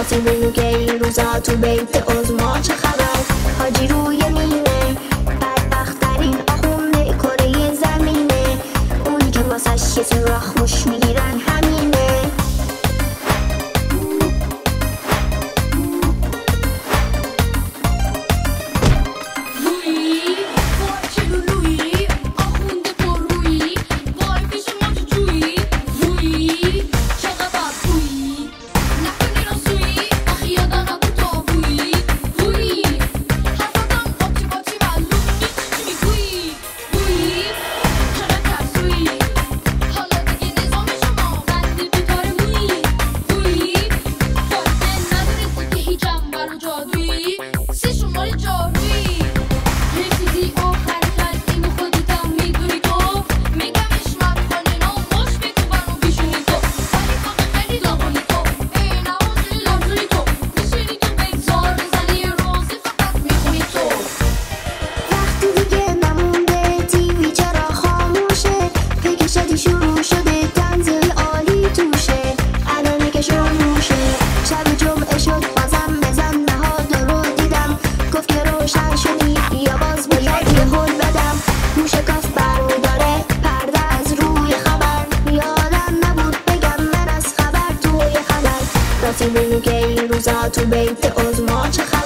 راستی بگو که این روزا تو بیت عظما چه خبر؟ حاجی روی مینه بدبخت‌ترین آخونده کره زمینه، اونی که واسش کسی راخموش میگیرن همینه. شروع شده تنزل عالی توشه، الانه که شروعشه. شب جمعه شد بازم بزن نهاد رو دیدم، گفت که روشن شدی یا باز باید یه هل بدم. موشه کاف برو داره پرده از روی خبر، یادم نبود بگم من از خبر توی خبر. راستی بگو که این روزا تو بیت عظما چه خبر؟